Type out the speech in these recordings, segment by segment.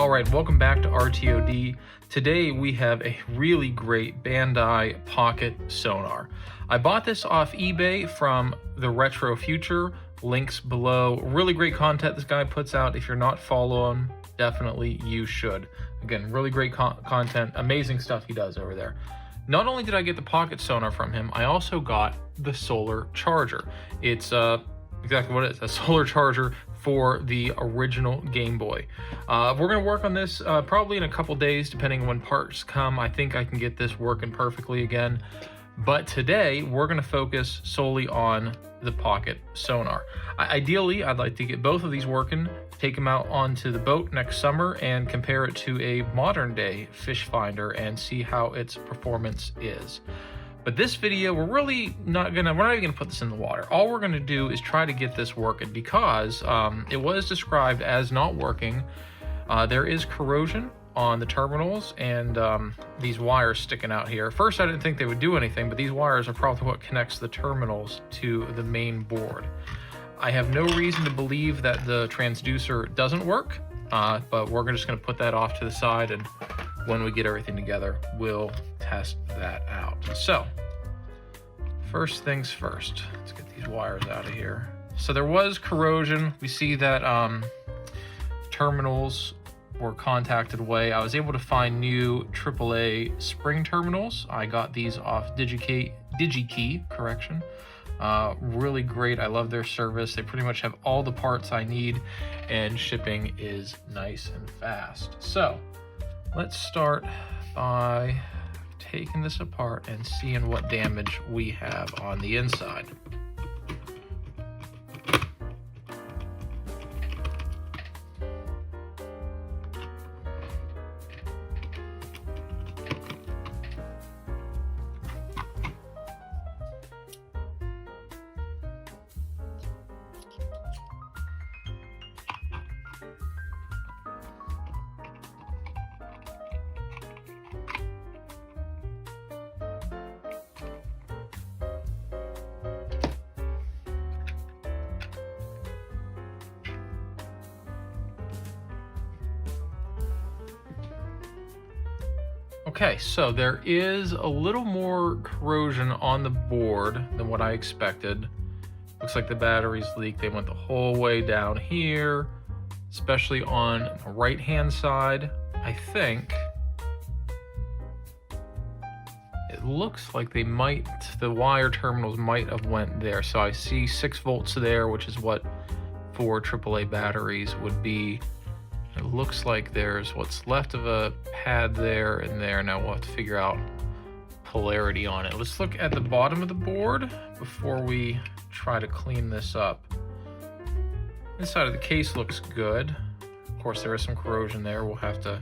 All right, welcome back to RTOD. Today we have a really great Bandi pocket sonar. I bought this off eBay from the Retro Future, links below. Really great content this guy puts out. If you're not following, definitely you should. Again, really great content, amazing stuff he does over there. Not only did I get the pocket sonar from him, I also got the solar charger. It's exactly what it is, a solar charger for the original Game Boy. We're gonna work on this probably in a couple days, depending on when parts come. I think I can get this working perfectly again. But today, we're gonna focus solely on the pocket sonar. Ideally, I'd like to get both of these working, take them out onto the boat next summer, and compare it to a modern day fish finder and see how its performance is. But this video, we're not even gonna put this in the water. All we're gonna do is try to get this working because it was described as not working. There is corrosion on the terminals and these wires sticking out here. First, I didn't think they would do anything, but these wires are probably what connects the terminals to the main board. I have no reason to believe that the transducer doesn't work, but we're just gonna put that off to the side, and when we get everything together, we'll test that out. So, first things first, let's get these wires out of here. So there was corrosion. We see that terminals were contacted away. I was able to find new AAA spring terminals. I got these off DigiKey, correction. Really great. I love their service. They pretty much have all the parts I need, and shipping is nice and fast. So let's start by taking this apart and seeing what damage we have on the inside. Okay, so there is a little more corrosion on the board than what I expected. Looks like the batteries leaked. They went the whole way down here, especially on the right-hand side. I think it looks like the wire terminals might have went there. So I see 6 volts there, which is what 4 AAA batteries would be. It looks like there's what's left of a pad there and there. Now we'll have to figure out polarity on it. Let's look at the bottom of the board before we try to clean this up. Inside of the case looks good. Of course, there is some corrosion there. We'll have to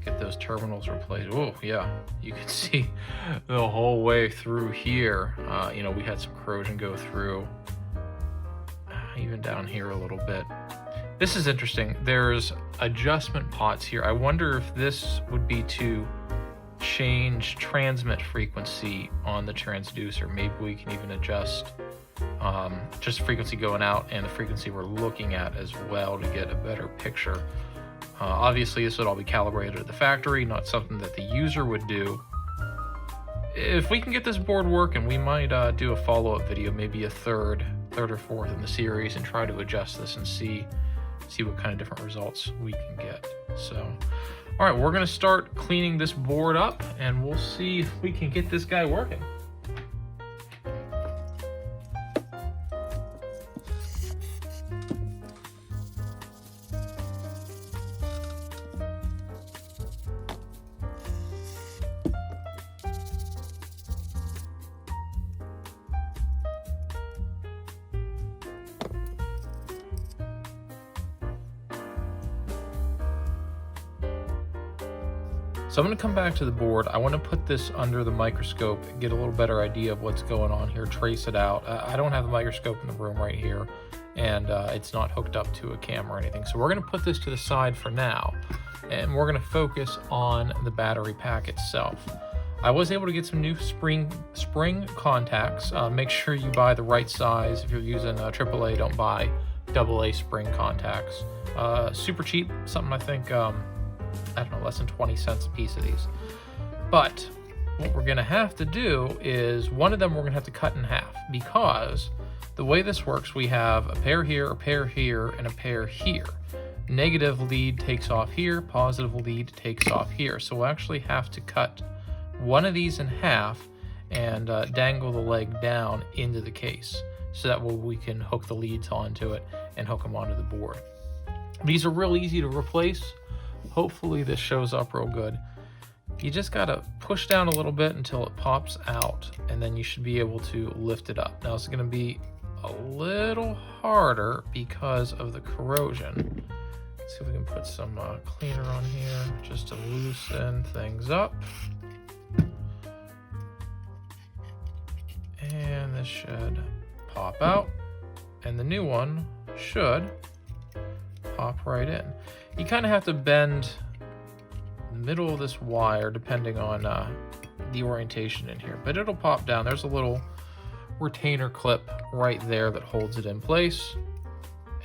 get those terminals replaced. Oh, yeah, you can see the whole way through here. You know, we had some corrosion go through, even down here a little bit. This is interesting. There's adjustment pots here. I wonder if this would be to change transmit frequency on the transducer. Maybe we can even adjust just frequency going out and the frequency we're looking at as well to get a better picture. Obviously, this would all be calibrated at the factory, not something that the user would do. If we can get this board working, we might do a follow-up video, maybe a third or fourth in the series, and try to adjust this and see what kind of different results we can get. So, all right, we're gonna start cleaning this board up and we'll see if we can get this guy working. So I'm going to come back to the board. I want to put this under the microscope and get a little better idea of what's going on here, trace it out. I don't have the microscope in the room right here, and it's not hooked up to a camera or anything. So we're going to put this to the side for now, and we're going to focus on the battery pack itself. I was able to get some new spring contacts. Make sure you buy the right size. If you're using AAA, don't buy AA spring contacts. Super cheap, something I think I don't know, less than 20 cents a piece of these. But what we're gonna have to do is one of them we're gonna have to cut in half, because the way this works, we have a pair here, a pair here, and a pair here. Negative lead takes off here, positive lead takes off here. So we'll actually have to cut one of these in half and dangle the leg down into the case, so that way we can hook the leads onto it and hook them onto the board. These are real easy to replace. Hopefully this shows up real good. You just gotta push down a little bit until it pops out, and then you should be able to lift it up. Now it's gonna be a little harder because of the corrosion. Let's see if we can put some cleaner on here just to loosen things up. And this should pop out, and the new one should pop right in. You kind of have to bend the middle of this wire depending on the orientation in here, but it'll pop down. There's a little retainer clip right there that holds it in place,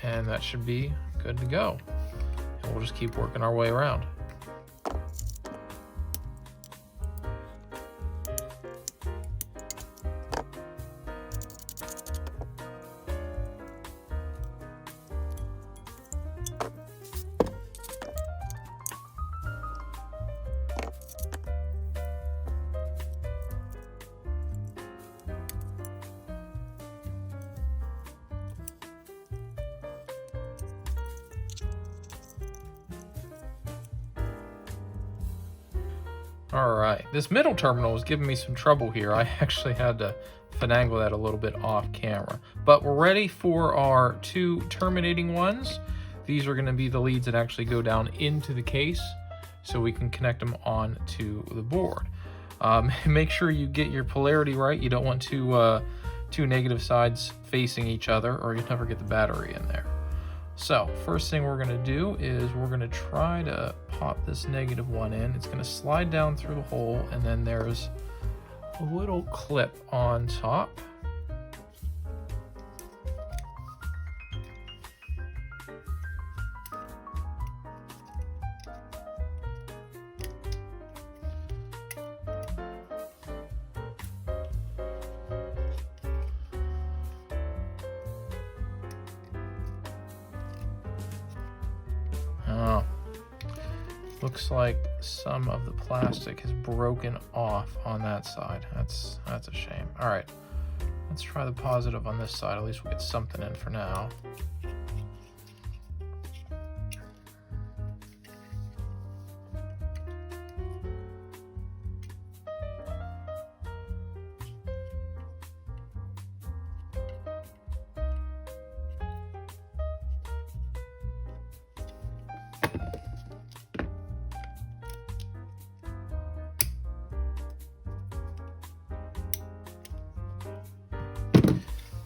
and that should be good to go. And we'll just keep working our way around. All right, this middle terminal was giving me some trouble here. I actually had to finagle that a little bit off camera, but we're ready for our two terminating ones. These are gonna be the leads that actually go down into the case so we can connect them on to the board. Make sure you get your polarity right. You don't want two negative sides facing each other, or you'll never get the battery in there. So first thing we're gonna do is we're gonna try to pop this negative one in. It's gonna slide down through the hole, and then there's a little clip on top. Looks like some of the plastic has broken off on that side. That's a shame. All right, let's try the positive on this side. At least we'll get something in for now.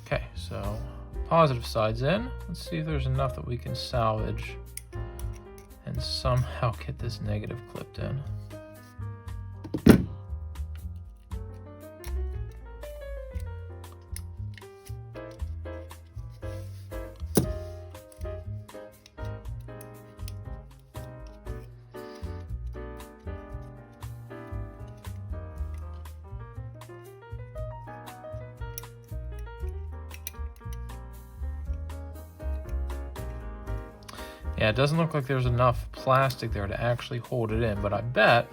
Okay, so positive side's in. Let's see if there's enough that we can salvage and somehow get this negative clipped in. Yeah, it doesn't look like there's enough plastic there to actually hold it in, but I bet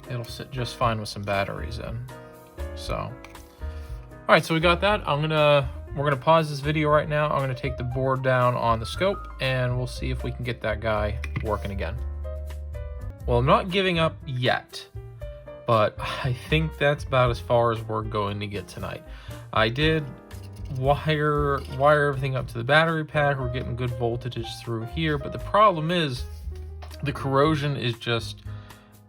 it'll sit just fine with some batteries in. So, all right, so we got that. We're gonna pause this video right now. I'm gonna take the board down on the scope, and we'll see if we can get that guy working again. Well, I'm not giving up yet, but I think that's about as far as we're going to get tonight. I did wire everything up to the battery pack. We're getting good voltages through here, but the problem is the corrosion is just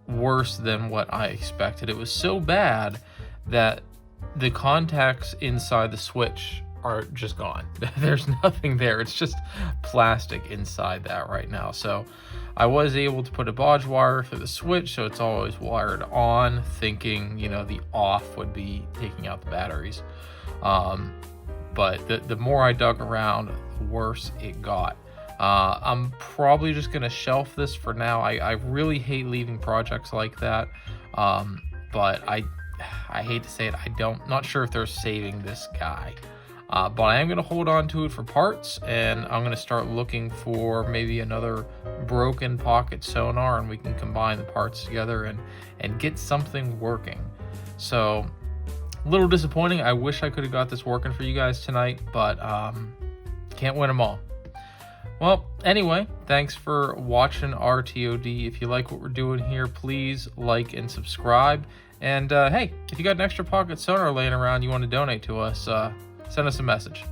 worse than what I expected. It was so bad that the contacts inside the switch are just gone. There's nothing there. It's just plastic inside that right now. So I was able to put a bodge wire for the switch, so it's always wired on, thinking, you know, the off would be taking out the batteries. But the more I dug around, the worse it got. I'm probably just gonna shelf this for now. I really hate leaving projects like that, but I hate to say it, not sure if they're saving this guy. But I am going to hold on to it for parts, and I'm going to start looking for maybe another broken pocket sonar, and we can combine the parts together and get something working. So, a little disappointing. I wish I could have got this working for you guys tonight, but can't win them all. Well, anyway, thanks for watching RTOD. If you like what we're doing here, please like and subscribe. And hey, if you got an extra pocket sonar laying around you want to donate to us, send us a message.